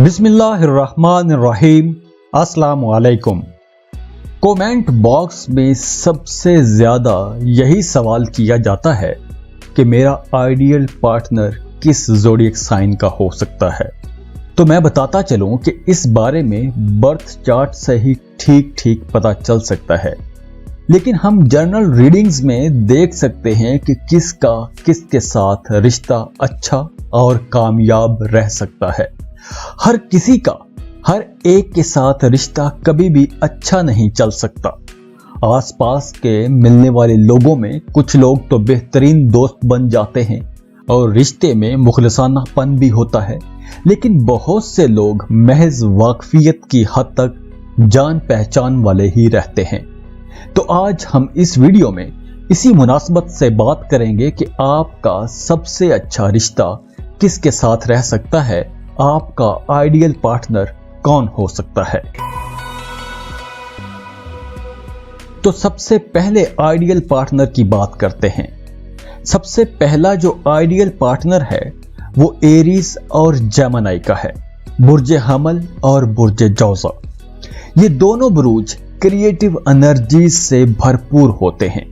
बिस्मिल्लाहिर्रहमानिर्रहीम। अस्सलाम वालेकुम। कमेंट बॉक्स में सबसे ज्यादा यही सवाल किया जाता है कि मेरा आइडियल पार्टनर किस ज़ोडिएक साइन का हो सकता है। तो मैं बताता चलूं कि इस बारे में बर्थ चार्ट से ही ठीक पता चल सकता है, लेकिन हम जर्नल रीडिंग्स में देख सकते हैं कि किसका किसके साथ रिश्ता अच्छा और कामयाब रह सकता है। हर किसी का हर एक के साथ रिश्ता कभी भी अच्छा नहीं चल सकता। आसपास के मिलने वाले लोगों में कुछ लोग तो बेहतरीन दोस्त बन जाते हैं और रिश्ते में मुखलिसानापन भी होता है, लेकिन बहुत से लोग महज वाकफियत की हद तक जान पहचान वाले ही रहते हैं। तो आज हम इस वीडियो में इसी मुनासबत से बात करेंगे कि आपका सबसे अच्छा रिश्ता किसके साथ रह सकता है, आपका आइडियल पार्टनर कौन हो सकता है। तो सबसे पहले आइडियल पार्टनर की बात करते हैं। सबसे पहला जो आइडियल पार्टनर है वो एरीज और जेमिनी का है, बुर्ज हमल और बुर्ज जौज़ा। ये दोनों बुरूज क्रिएटिव एनर्जी से भरपूर होते हैं।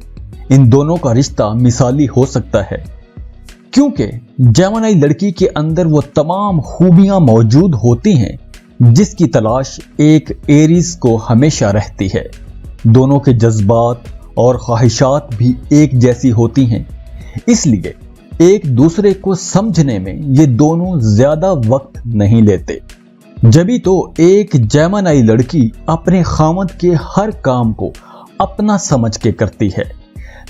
इन दोनों का रिश्ता मिसाली हो सकता है क्योंकि जेमिनी लड़की के अंदर वो तमाम खूबियां मौजूद होती हैं जिसकी तलाश एक एरीज को हमेशा रहती है। दोनों के जज्बात और ख्वाहिशात भी एक जैसी होती हैं, इसलिए एक दूसरे को समझने में ये दोनों ज्यादा वक्त नहीं लेते। जभी तो एक जेमिनी लड़की अपने खामद के हर काम को अपना समझ के करती है।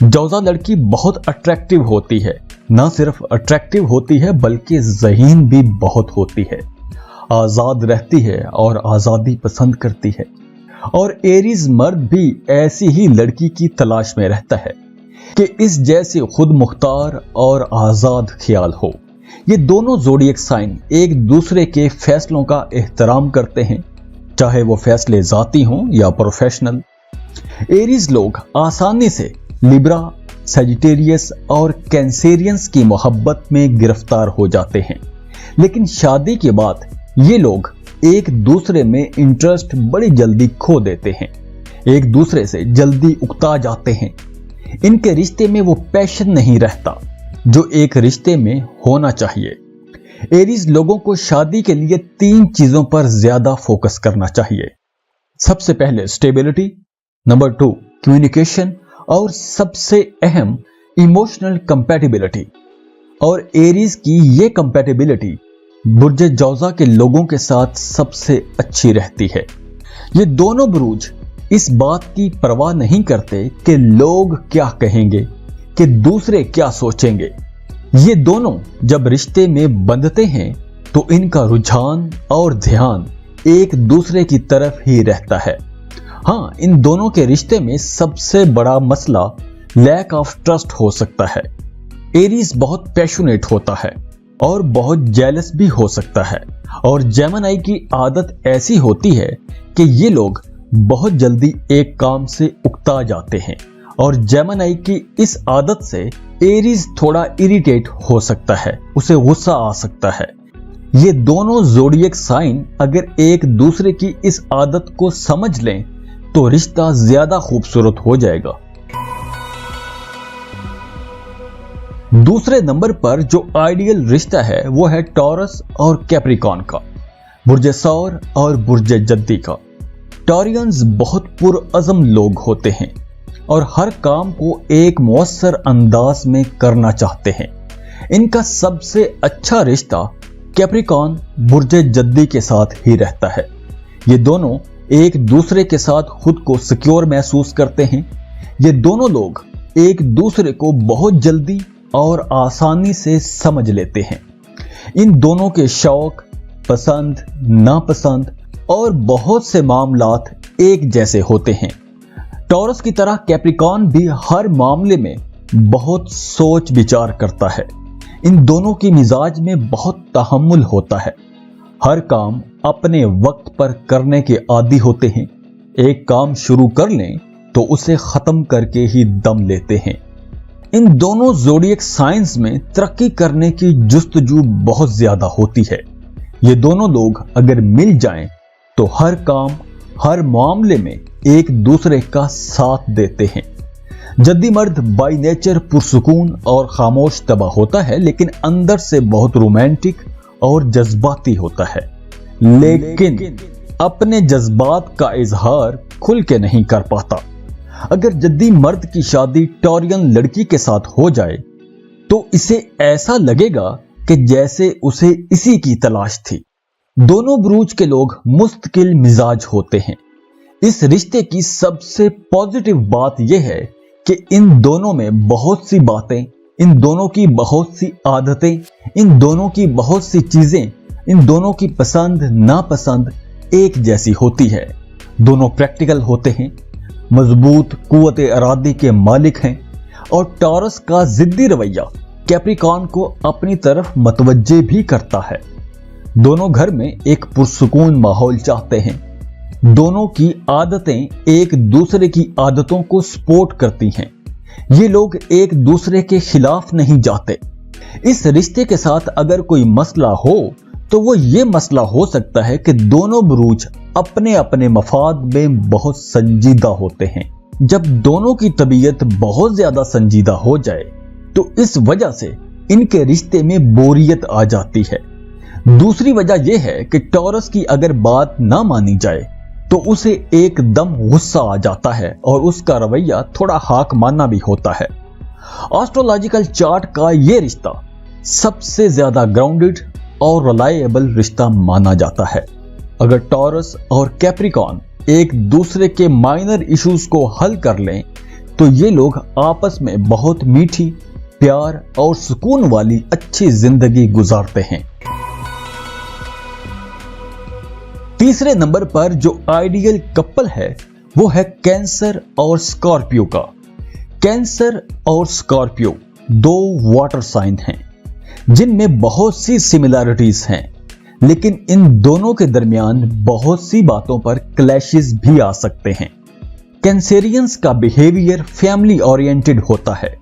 जौज़ा लड़की बहुत अट्रैक्टिव होती है, न सिर्फ अट्रैक्टिव होती है बल्कि ज़हीन भी बहुत होती है, आज़ाद रहती है और आज़ादी पसंद करती है। और एरीज मर्द भी ऐसी ही लड़की की तलाश में रहता है कि इस जैसे खुद मुख्तार और आज़ाद ख्याल हो। ये दोनों ज़ोडिएक साइन एक दूसरे के फैसलों का एहतराम करते हैं, चाहे वो फैसले ज़ाती हों या प्रोफेशनल। एरीज लोग आसानी से लिब्रा, सजिटेरियस और कैंसेरियंस की मोहब्बत में गिरफ्तार हो जाते हैं, लेकिन शादी के बाद ये लोग एक दूसरे में इंटरेस्ट बड़ी जल्दी खो देते हैं, एक दूसरे से जल्दी उकता जाते हैं। इनके रिश्ते में वो पैशन नहीं रहता जो एक रिश्ते में होना चाहिए। एरीज लोगों को शादी के लिए 3 चीजों पर ज्यादा फोकस करना चाहिए। सबसे पहले स्टेबिलिटी, नंबर 2 कम्युनिकेशन और सबसे अहम इमोशनल कंपैटिबिलिटी। और एरीज की ये कंपैटिबिलिटी बुर्ज जौज़ा के लोगों के साथ सबसे अच्छी रहती है। ये दोनों बुरूज इस बात की परवाह नहीं करते कि लोग क्या कहेंगे, कि दूसरे क्या सोचेंगे। ये दोनों जब रिश्ते में बंधते हैं तो इनका रुझान और ध्यान एक दूसरे की तरफ ही रहता है। हाँ, इन दोनों के रिश्ते में सबसे बड़ा मसला लैक ऑफ ट्रस्ट हो सकता है। एरीज बहुत पैशनेट होता है और बहुत जेलस भी हो सकता है, और जेमिनी की आदत ऐसी होती है कि ये लोग बहुत जल्दी एक काम से उकता जाते हैं, और जेमिनी की इस आदत से एरीज थोड़ा इरिटेट हो सकता है, उसे गुस्सा आ सकता है। ये दोनों ज़ोडिएक साइन अगर एक दूसरे की इस आदत को समझ लें तो रिश्ता ज्यादा खूबसूरत हो जाएगा। दूसरे नंबर पर जो आइडियल रिश्ता है वो है टॉरस और कैप्रिकॉर्न का, बुर्ज सौर और बुर्ज जद्दी का। टॉरियंस बहुत पुरअज़म लोग होते हैं और हर काम को एक मुअस्सर अंदाज में करना चाहते हैं। इनका सबसे अच्छा रिश्ता कैप्रिकॉर्न बुर्ज जद्दी के साथ ही रहता है। ये दोनों एक दूसरे के साथ खुद को सिक्योर महसूस करते हैं। ये दोनों लोग एक दूसरे को बहुत जल्दी और आसानी से समझ लेते हैं। इन दोनों के शौक, पसंद, नापसंद और बहुत से मामलात एक जैसे होते हैं। टॉरस की तरह कैप्रिकॉर्न भी हर मामले में बहुत सोच विचार करता है। इन दोनों की मिजाज में बहुत तहम्मुल होता है। हर काम अपने वक्त पर करने के आदी होते हैं। एक काम शुरू कर लें तो उसे खत्म करके ही दम लेते हैं। इन दोनों ज़ोडिएक साइंस में तरक्की करने की जुस्तजू बहुत ज्यादा होती है। ये दोनों लोग अगर मिल जाएं तो हर काम, हर मामले में एक दूसरे का साथ देते हैं। जद्दी मर्द बाय नेचर पुरसुकून और खामोश तबा होता है, लेकिन अंदर से बहुत रोमांटिक और जज्बाती होता है, लेकिन अपने जज्बात का इजहार खुल के नहीं कर पाता। अगर जद्दी मर्द की शादी टॉरियन लड़की के साथ हो जाए तो इसे ऐसा लगेगा कि जैसे उसे इसी की तलाश थी। दोनों बुरूज के लोग मुस्तकिल मिजाज होते हैं। इस रिश्ते की सबसे पॉजिटिव बात यह है कि इन दोनों में बहुत सी बातें, इन दोनों की बहुत सी आदतें, इन दोनों की बहुत सी चीजें, इन दोनों की पसंद नापसंद एक जैसी होती है। दोनों प्रैक्टिकल होते हैं, मजबूत कुव्वत इरादे के मालिक हैं और टॉरस का जिद्दी रवैया कैप्रिकॉर्न को अपनी तरफ मतवज्जे भी करता है। दोनों घर में एक पुरसुकून माहौल चाहते हैं। दोनों की आदतें एक दूसरे की आदतों को सपोर्ट करती हैं। ये लोग एक दूसरे के खिलाफ नहीं जाते। इस रिश्ते के साथ अगर कोई मसला हो तो वो ये मसला हो सकता है कि दोनों बुरूज अपने अपने मफाद में बहुत संजीदा होते हैं। जब दोनों की तबीयत बहुत ज्यादा संजीदा हो जाए तो इस वजह से इनके रिश्ते में बोरियत आ जाती है। दूसरी वजह यह है कि टॉरस की अगर बात ना मानी जाए तो उसे एकदम गुस्सा आ जाता है और उसका रवैया थोड़ा हाक मानना भी होता है। एस्ट्रोलॉजिकल चार्ट का यह रिश्ता सबसे ज्यादा ग्राउंडेड और रिलायबल रिश्ता माना जाता है। अगर टॉरस और कैप्रिकॉर्न एक दूसरे के माइनर इश्यूज को हल कर लें तो ये लोग आपस में बहुत मीठी, प्यार और सुकून वाली अच्छी जिंदगी गुजारते हैं। तीसरे नंबर पर जो आइडियल कपल है वो है कैंसर और स्कॉर्पियो का। कैंसर और स्कॉर्पियो दो वाटर साइन हैं जिनमें बहुत सी सिमिलरिटीज हैं, लेकिन इन दोनों के दरमियान बहुत सी बातों पर क्लैशेस भी आ सकते हैं। कैंसेरियंस का बिहेवियर फैमिली ओरिएंटेड होता है।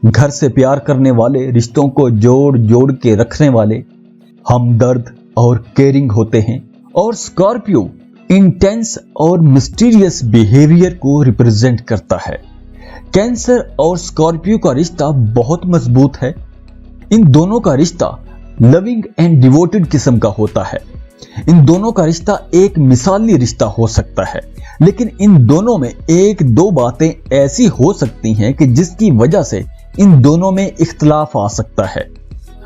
घर से प्यार करने वाले, रिश्तों को जोड़ जोड़ के रखने वाले, हमदर्द और केयरिंग होते हैं। और स्कॉर्पियो इंटेंस और मिस्टीरियस बिहेवियर को रिप्रेजेंट करता है। कैंसर और स्कॉर्पियो का रिश्ता बहुत मजबूत है। इन दोनों का रिश्ता लविंग एंड डिवोटेड किस्म का होता है। इन दोनों का रिश्ता एक मिसाली रिश्ता हो सकता है, लेकिन इन दोनों में एक दो बातें ऐसी हो सकती हैं कि जिसकी वजह से इन दोनों में इख्तलाफ आ सकता है।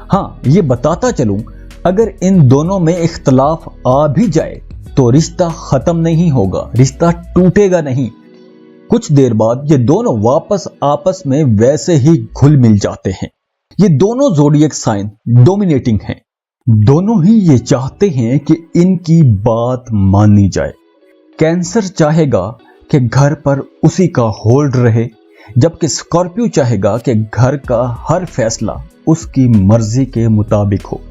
हाँ, ये बताता चलूं, अगर इन दोनों में इख्तलाफ आ भी जाए तो रिश्ता खत्म नहीं होगा, रिश्ता टूटेगा नहीं। कुछ देर बाद ये दोनों वापस आपस में वैसे ही घुल मिल जाते हैं। ये दोनों ज़ोडिएक साइन डोमिनेटिंग हैं। दोनों ही ये चाहते हैं कि इनकी बात मानी जाए। कैंसर चाहेगा कि घर पर उसी का होल्ड रहे, जबकि स्कॉर्पियो चाहेगा कि घर का हर फैसला उसकी मर्जी के मुताबिक हो।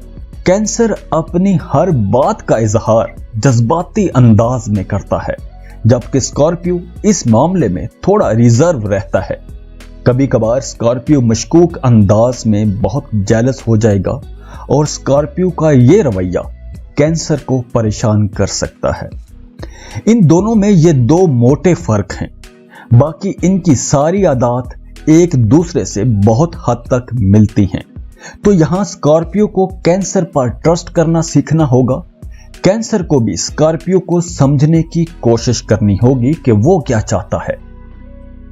कैंसर अपनी हर बात का इजहार जज्बाती अंदाज में करता है, जबकि स्कॉर्पियो इस मामले में थोड़ा रिजर्व रहता है। कभी कभार स्कॉर्पियो मशकूक अंदाज में बहुत जेलस हो जाएगा और स्कॉर्पियो का ये रवैया कैंसर को परेशान कर सकता है। इन दोनों में ये दो मोटे फर्क हैं, बाकी इनकी सारी आदत एक दूसरे से बहुत हद तक मिलती हैं। तो यहां स्कॉर्पियो को कैंसर पर ट्रस्ट करना सीखना होगा। कैंसर को भी स्कॉर्पियो को समझने की कोशिश करनी होगी कि वो क्या चाहता है।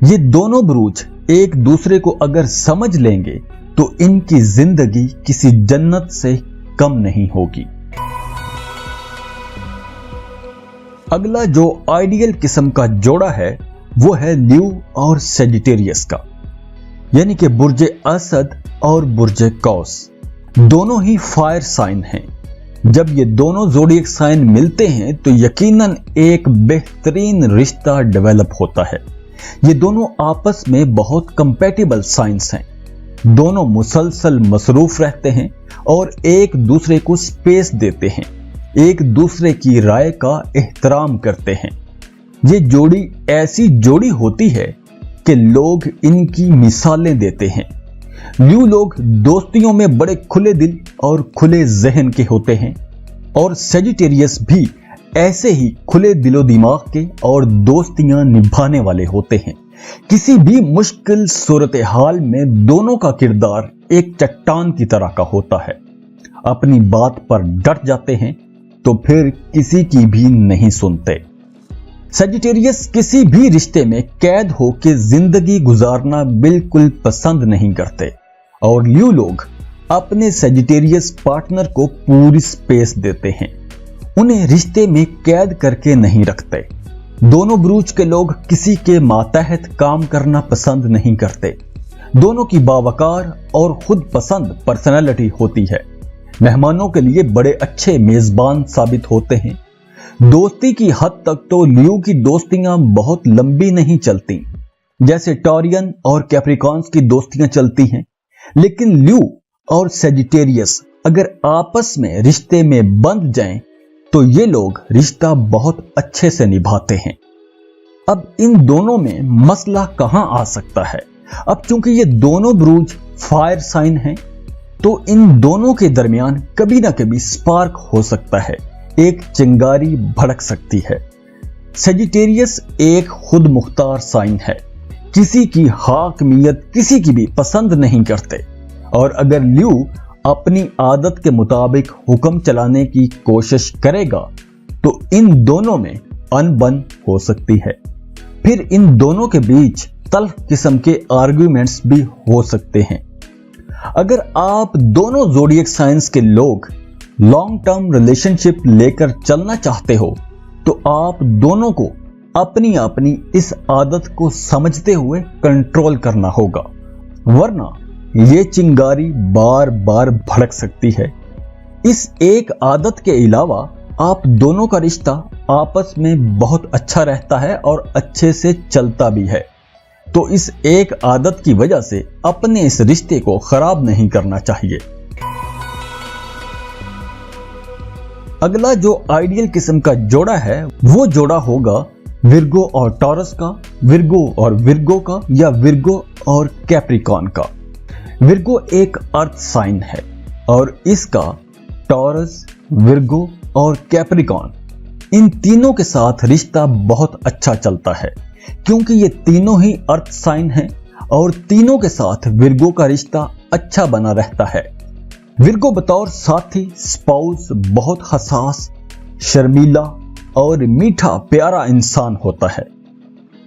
ये दोनों बुरूज एक दूसरे को अगर समझ लेंगे तो इनकी जिंदगी किसी जन्नत से कम नहीं होगी। अगला जो आइडियल किस्म का जोड़ा है वो है ल्यू और सेजिटेरियस का, यानी कि बुर्जे असद और बुर्जे कौस। दोनों ही फायर साइन हैं। जब ये दोनों ज़ोडिएक साइन मिलते हैं तो यकीनन एक बेहतरीन रिश्ता डेवलप होता है। ये दोनों आपस में बहुत कंपैटिबल साइंस हैं। दोनों मुसलसल मसरूफ रहते हैं और एक दूसरे को स्पेस देते हैं, एक दूसरे की राय का एहतराम करते हैं। ये जोड़ी ऐसी जोड़ी होती है कि लोग इनकी मिसालें देते हैं। ल्यू लोग दोस्तियों में बड़े खुले दिल और खुले जहन के होते हैं और सेजिटेरियस भी ऐसे ही खुले दिलो दिमाग के और दोस्तियां निभाने वाले होते हैं। किसी भी मुश्किल सूरत हाल में दोनों का किरदार एक चट्टान की तरह का होता है। अपनी बात पर डट जाते हैं तो फिर किसी की भी नहीं सुनते। सेजिटेरियस किसी भी रिश्ते में कैद हो के जिंदगी गुजारना बिल्कुल पसंद नहीं करते और ल्यू लोग अपने सेजिटेरियस पार्टनर को पूरी स्पेस देते हैं। उन्हें रिश्ते में कैद करके नहीं रखते। दोनों ब्रूज के लोग किसी के मातहत काम करना पसंद नहीं करते। दोनों की बावकार और खुद पसंद पर्सनैलिटी होती है। मेहमानों के लिए बड़े अच्छे मेजबान साबित होते हैं। दोस्ती की हद तक तो ल्यू की दोस्तियां बहुत लंबी नहीं चलती, जैसे टॉरियन और कैप्रिकॉर्न्स की दोस्तियां चलती हैं। लेकिन ल्यू और सेजिटेरियस अगर आपस में रिश्ते में बंध जाएं तो ये लोग रिश्ता बहुत अच्छे से निभाते हैं। अब इन दोनों में मसला कहां आ सकता है? अब चूंकि ये दोनों ब्रूज फायर साइन हैं, तो इन दोनों के दरमियान कभी ना कभी स्पार्क हो सकता है, एक चिंगारी भड़क सकती है। सेजिटेरियस एक खुद मुख्तार साइन है, किसी की हाकमियत किसी की भी पसंद नहीं करते, और अगर ल्यू अपनी आदत के मुताबिक हुक्म चलाने की कोशिश करेगा तो इन दोनों में अनबन हो सकती है। फिर इन दोनों के बीच तल्ख किस्म के आर्ग्यूमेंट्स भी हो सकते हैं। अगर आप दोनों ज़ोडिएक साइंस के लोग लॉन्ग टर्म रिलेशनशिप लेकर चलना चाहते हो तो आप दोनों को अपनी अपनी इस आदत को समझते हुए कंट्रोल करना होगा, वरना ये चिंगारी बार बार भड़क सकती है। इस एक आदत के अलावा आप दोनों का रिश्ता आपस में बहुत अच्छा रहता है और अच्छे से चलता भी है, तो इस एक आदत की वजह से अपने इस रिश्ते को खराब नहीं करना चाहिए। अगला जो आइडियल किस्म का जोड़ा है वो जोड़ा होगा विर्गो और टॉरस का, विर्गो और विर्गो का, या विर्गो और कैप्रिकॉर्न का। विर्गो एक अर्थ साइन है और इसका टॉरस, विर्गो और कैप्रिकॉर्न इन तीनों के साथ रिश्ता बहुत अच्छा चलता है, क्योंकि ये तीनों ही अर्थ साइन हैं और तीनों के साथ विर्गो का रिश्ता अच्छा बना रहता है। विर्गो बतौर साथी, स्पाउस बहुत हसास, शर्मीला और मीठा प्यारा इंसान होता है,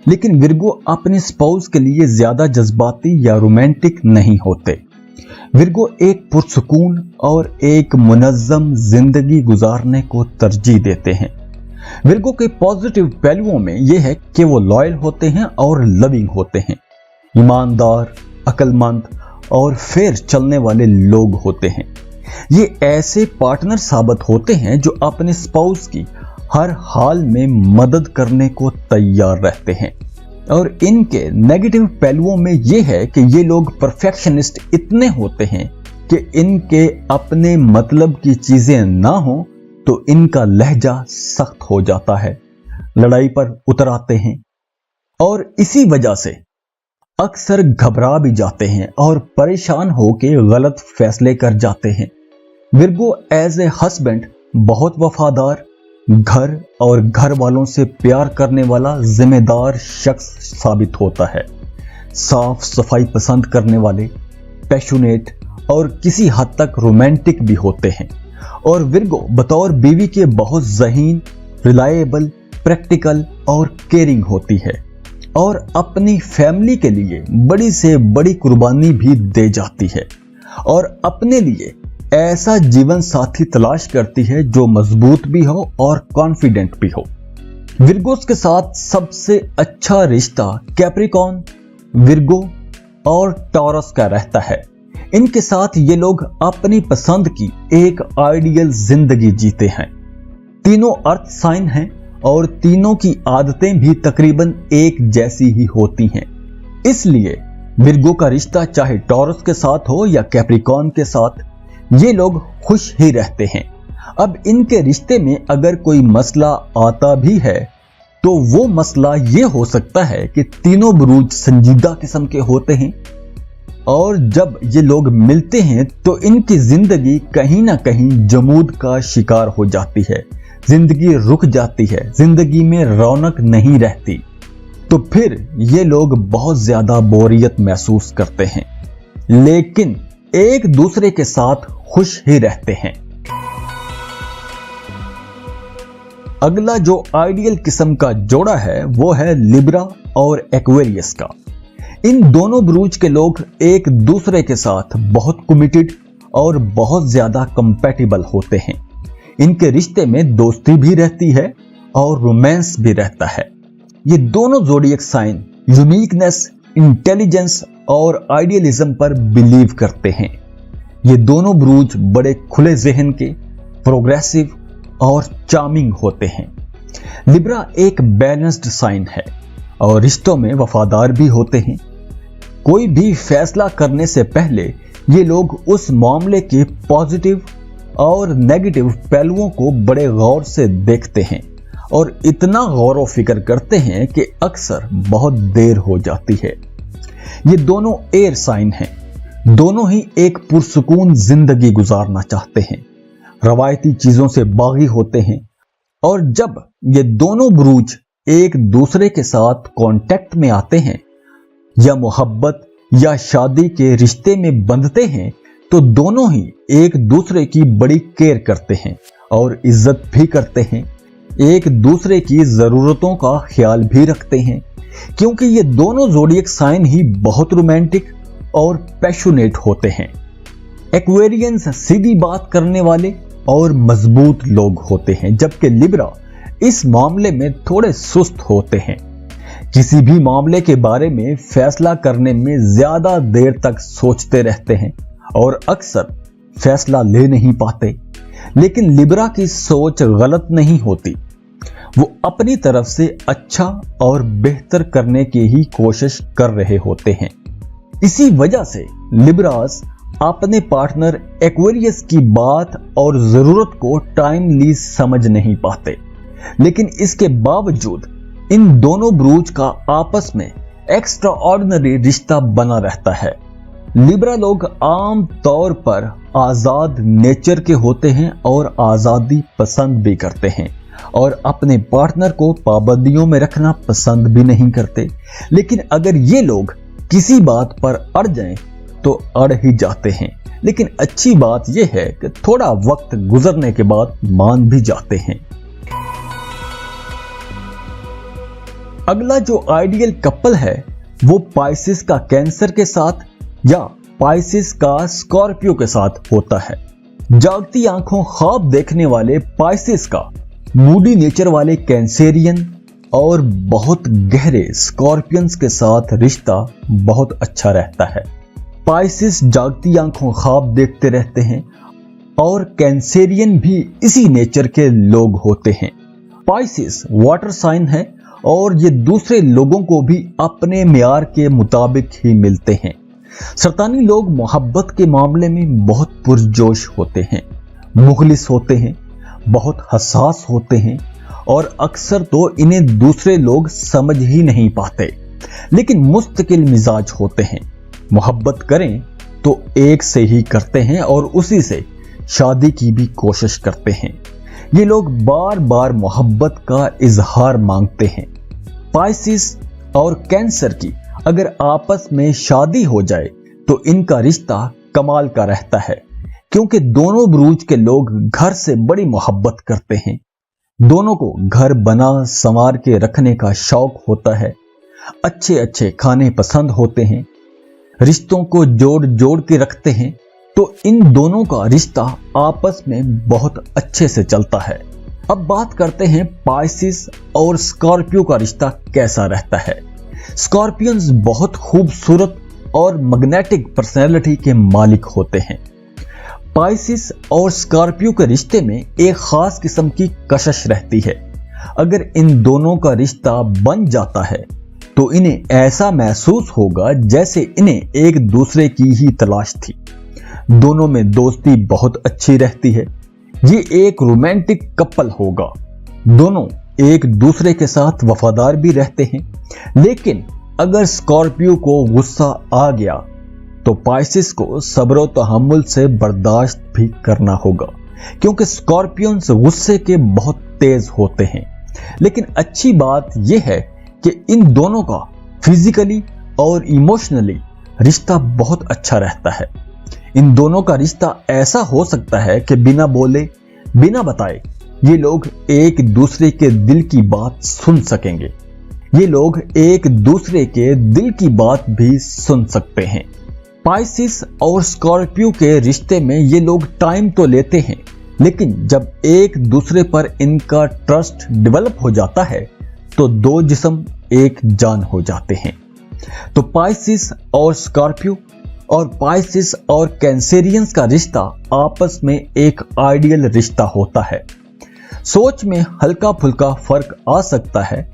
लेकिन विर्गो अपने स्पाउस के लिए ज्यादा जज्बाती या रोमांटिक नहीं होते। विर्गो एक पुरसुकून और एक मुनज़्ज़म जिंदगी गुजारने को तरजीह देते हैं। विर्गो के पॉजिटिव पहलुओं में यह है कि वो लॉयल होते हैं और लविंग होते हैं, ईमानदार, अक्लमंद और फेयर चलने वाले लोग होते हैं। ये ऐसे पार्टनर साबित होते हैं जो अपने स्पाउस की हर हाल में मदद करने को तैयार रहते हैं। और इनके नेगेटिव पहलुओं में यह है कि ये लोग परफेक्शनिस्ट इतने होते हैं कि इनके अपने मतलब की चीजें ना हो तो इनका लहजा सख्त हो जाता है, लड़ाई पर उतर आते हैं और इसी वजह से अक्सर घबरा भी जाते हैं और परेशान होकर गलत फैसले कर जाते हैं। विर्गो एज ए हस्बैंड बहुत वफादार, घर और घर वालों से प्यार करने वाला जिम्मेदार शख्स साबित होता है। साफ सफाई पसंद करने वाले, पैशनेट और किसी हद तक रोमांटिक भी होते हैं। और विर्गो बतौर बीवी के बहुत ज़हीन, रिलायबल, प्रैक्टिकल और केयरिंग होती है और अपनी फैमिली के लिए बड़ी से बड़ी कुर्बानी भी दे जाती है और अपने लिए ऐसा जीवन साथी तलाश करती है जो मजबूत भी हो और कॉन्फिडेंट भी हो। विर्गोस के साथ सबसे अच्छा रिश्ता कैप्रिकॉर्न, विर्गो और टॉरस का रहता है। इनके साथ ये लोग अपनी पसंद की एक आइडियल जिंदगी जीते हैं। तीनों अर्थ साइन हैं और तीनों की आदतें भी तकरीबन एक जैसी ही होती हैं। इसलिए विर्गो का रिश्ता चाहे टॉरस के साथ हो या कैप्रिकॉर्न के साथ, ये लोग खुश ही रहते हैं। अब इनके रिश्ते में अगर कोई मसला आता भी है तो वो मसला ये हो सकता है कि तीनों बुरूज संजीदा किस्म के होते हैं और जब ये लोग मिलते हैं तो इनकी जिंदगी कहीं ना कहीं जमूद का शिकार हो जाती है, जिंदगी रुक जाती है, जिंदगी में रौनक नहीं रहती। तो फिर ये लोग बहुत ज्यादा बोरियत महसूस करते हैं, लेकिन एक दूसरे के साथ खुश ही रहते हैं। अगला जो आइडियल किस्म का जोड़ा है वो है लिब्रा और एक्वेरियस का। इन दोनों ब्रूज के लोग एक दूसरे के साथ बहुत कमिटेड और बहुत ज्यादा कंपैटिबल होते हैं। इनके रिश्ते में दोस्ती भी रहती है और रोमांस भी रहता है। ये दोनों ज़ोडिएक साइन यूनिकनेस, इंटेलिजेंस और आइडियलिज्म पर बिलीव करते हैं। ये दोनों ब्रूज बड़े खुले जहन के, प्रोग्रेसिव और चार्मिंग होते हैं। लिब्रा एक बैलेंस्ड साइन है और रिश्तों में वफादार भी होते हैं। कोई भी फैसला करने से पहले ये लोग उस मामले के पॉजिटिव और नेगेटिव पहलुओं को बड़े गौर से देखते हैं और इतना गौर व फिक्र करते हैं कि अक्सर बहुत देर हो जाती है। ये दोनों एयर साइन हैं, दोनों ही एक पुरसुकून जिंदगी गुजारना चाहते हैं, रवायती चीजों से बागी होते हैं और जब ये दोनों ब्रूज एक दूसरे के साथ कांटेक्ट में आते हैं या मोहब्बत या शादी के रिश्ते में बंधते हैं तो दोनों ही एक दूसरे की बड़ी केयर करते हैं और इज्जत भी करते हैं, एक दूसरे की जरूरतों का ख्याल भी रखते हैं, क्योंकि ये दोनों ज़ोडिएक साइन ही बहुत रोमांटिक और पैशनेट होते हैं। एक्वेरियंस सीधी बात करने वाले और मजबूत लोग होते हैं, जबकि लिब्रा इस मामले में थोड़े सुस्त होते हैं। किसी भी मामले के बारे में फैसला करने में ज्यादा देर तक सोचते रहते हैं और अक्सर फैसला ले नहीं पाते। लेकिन लिब्रा की सोच गलत नहीं होती, वो अपनी तरफ से अच्छा और बेहतर करने की ही कोशिश कर रहे होते हैं। इसी वजह से लिब्रास अपने पार्टनर एक्वेरियस की बात और जरूरत को टाइमली समझ नहीं पाते, लेकिन इसके बावजूद इन दोनों ब्रूज का आपस में एक्स्ट्रा ऑर्डिनरी रिश्ता बना रहता है। लिब्रा लोग आम तौर पर आजाद नेचर के होते हैं और आजादी पसंद भी करते हैं और अपने पार्टनर को पाबंदियों में रखना पसंद भी नहीं करते। लेकिन अगर ये लोग किसी बात पर अड़ जाएं तो अड़ ही जाते हैं, लेकिन अच्छी बात यह है कि थोड़ा वक्त गुजरने के बाद मान भी जाते हैं। अगला जो आइडियल कपल है वो पाइसिस का कैंसर के साथ या पाइसिस का स्कॉर्पियो के साथ होता है। जागती आंखों ख्वाब देखने वाले पाइसिस का मूडी नेचर वाले कैंसेरियन और बहुत गहरे स्कॉर्पियंस के साथ रिश्ता बहुत अच्छा रहता है। पाइसिस जागती आंखों ख्वाब देखते रहते हैं और कैंसेरियन भी इसी नेचर के लोग होते हैं। पाइसिस वाटर साइन है और ये दूसरे लोगों को भी अपने म्यार के मुताबिक ही मिलते हैं। सरतानी लोग मोहब्बत के मामले में बहुत पुरजोश होते हैं, मुखलिस होते हैं, बहुत हसास होते हैं और अक्सर तो इन्हें दूसरे लोग समझ ही नहीं पाते, लेकिन मुस्तकिल मिजाज होते हैं। मोहब्बत करें तो एक से ही करते हैं और उसी से शादी की भी कोशिश करते हैं। ये लोग बार बार मोहब्बत का इजहार मांगते हैं। पाइसिस और कैंसर की अगर आपस में शादी हो जाए तो इनका रिश्ता कमाल का रहता है, क्योंकि दोनों ब्रूज के लोग घर से बड़ी मोहब्बत करते हैं। दोनों को घर बना संवार के रखने का शौक होता है, अच्छे अच्छे खाने पसंद होते हैं, रिश्तों को जोड़ जोड़ के रखते हैं। तो इन दोनों का रिश्ता आपस में बहुत अच्छे से चलता है। अब बात करते हैं पाइसिस और स्कॉर्पियो का रिश्ता कैसा रहता है। स्कॉर्पियंस बहुत खूबसूरत और मैग्नेटिक पर्सनैलिटी के मालिक होते हैं। पाइसिस और स्कॉर्पियो के रिश्ते में एक खास किस्म की कशिश रहती है। अगर इन दोनों का रिश्ता बन जाता है तो इन्हें ऐसा महसूस होगा जैसे इन्हें एक दूसरे की ही तलाश थी। दोनों में दोस्ती बहुत अच्छी रहती है। ये एक रोमांटिक कपल होगा। दोनों एक दूसरे के साथ वफादार भी रहते हैं, लेकिन अगर स्कॉर्पियो को गुस्सा आ गया तो पाइसेस को सब्र व तहम्मुल से बर्दाश्त भी करना होगा, क्योंकि स्कॉर्पियंस गुस्से के बहुत तेज होते हैं। लेकिन अच्छी बात यह है कि इन दोनों का फिजिकली और इमोशनली रिश्ता बहुत अच्छा रहता है। इन दोनों का रिश्ता ऐसा हो सकता है कि बिना बोले बिना बताए ये लोग एक दूसरे के दिल की बात सुन सकेंगे। ये लोग एक दूसरे के दिल की बात भी सुन सकते हैं। पाइसेस और स्कॉर्पियो के रिश्ते में ये लोग टाइम तो लेते हैं, लेकिन जब एक दूसरे पर इनका ट्रस्ट डेवलप हो जाता है तो दो जिस्म एक जान हो जाते हैं। तो पाइसेस और स्कॉर्पियो और पाइसेस और कैंसेरियंस का रिश्ता आपस में एक आइडियल रिश्ता होता है। सोच में हल्का फुल्का फर्क आ सकता है,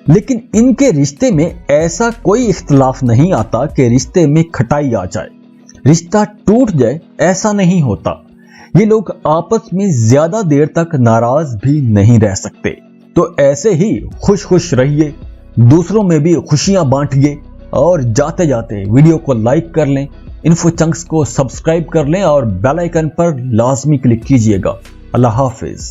लेकिन इनके रिश्ते में ऐसा कोई इख्तिलाफ नहीं आता कि रिश्ते में खटाई आ जाए, रिश्ता टूट जाए, ऐसा नहीं होता। ये लोग आपस में ज्यादा देर तक नाराज भी नहीं रह सकते। तो ऐसे ही खुश खुश रहिए, दूसरों में भी खुशियां बांटिए और जाते जाते वीडियो को लाइक कर लें, इन्फो चंक्स को सब्सक्राइब कर लें और बेल आइकन पर लाजमी क्लिक कीजिएगा। अल्लाह हाफिज।